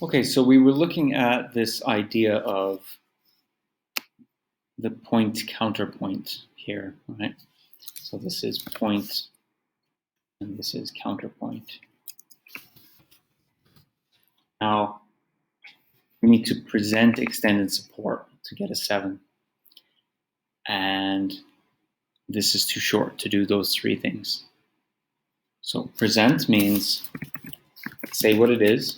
Okay, so we were looking at this idea of the point counterpoint here, right? So this is point and this is counterpoint. Now, we need to present extended support to get a 7. And this is too short to do those 3 things. So present means say what it is,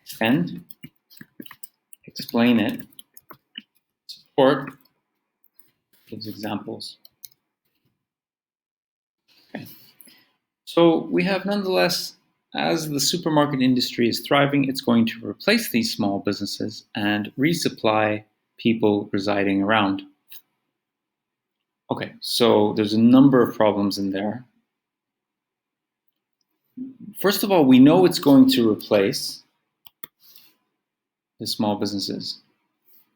extend, explain it, support, gives examples. Okay. So we have nonetheless, as the supermarket industry is thriving, it's going to replace these small businesses and resupply people residing around. Okay, so there's a number of problems in there. First of all, we know it's going to replace the small businesses,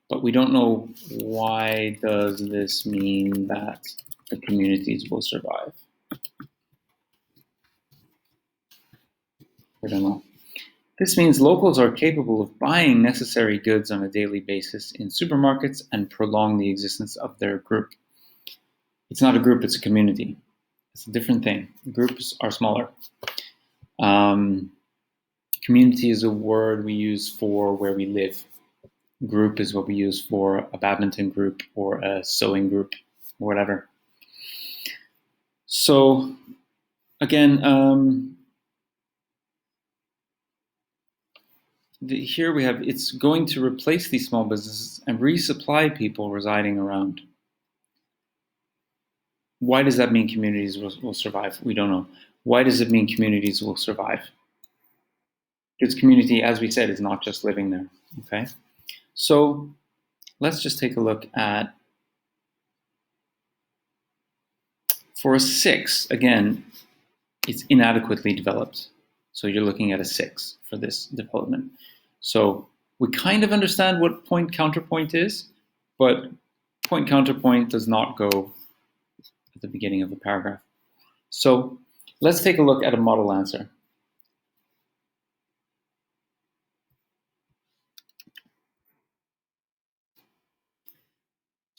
but we don't know why does this mean that the communities will survive. I don't know. This means locals are capable of buying necessary goods on a daily basis in supermarkets and prolong the existence of their group. It's not a group, it's a community. It's a different thing. Groups are smaller. Community is a word we use for where we live. Group is what we use for a badminton group or a sewing group or whatever. So again, here we have it's going to replace these small businesses and resupply people residing around. Why does that mean communities will survive? We don't know. Why does it mean communities will survive? Because community, as we said, is not just living there, okay? So let's just take a look at, for a 6, again, it's inadequately developed. So you're looking at a 6 for this development. So we kind of understand what point counterpoint is, but point counterpoint does not go at the beginning of a paragraph. So let's take a look at a model answer.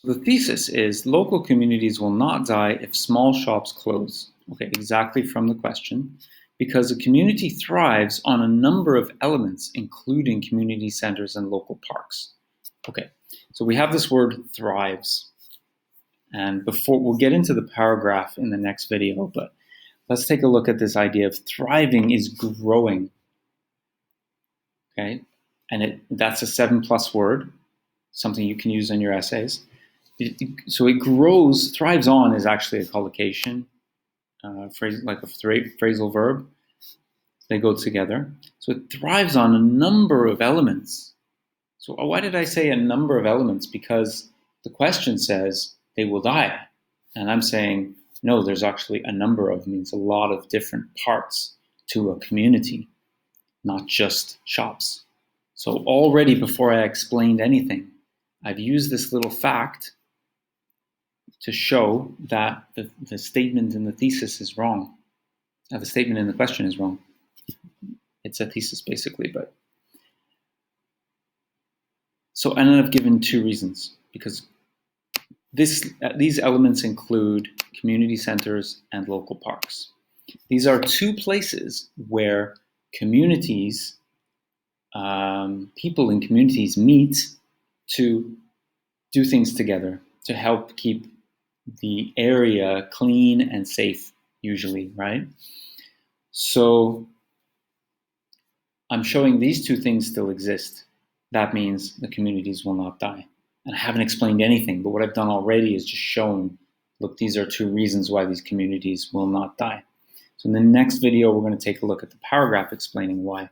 The thesis is local communities will not die if small shops close. Okay, exactly from the question. Because a community thrives on a number of elements, including community centers and local parks. Okay, so we have this word thrives. And before we'll get into the paragraph in the next video, but let's take a look at this idea of thriving is growing. Okay, and that's a 7+ word, something you can use in your essays. So it grows, thrives on is actually a collocation, phrase, like a phrasal verb. They go together. So it thrives on a number of elements. So why did I say a number of elements? Because the question says they will die. And I'm saying, no, there's actually a number of, means a lot of different parts to a community, not just shops. So already before I explained anything, I've used this little fact to show that the statement in the thesis is wrong. The statement in the question is wrong. It's a thesis basically, but. So, and I've given 2 reasons, because these elements include community centers and local parks. These are 2 places where communities, people in communities meet to do things together to help keep the area clean and safe, usually, right? So I'm showing these 2 things still exist. That means the communities will not die. And I haven't explained anything, but what I've done already is just shown, look, these are 2 reasons why these communities will not die. So in the next video, we're going to take a look at the paragraph explaining why.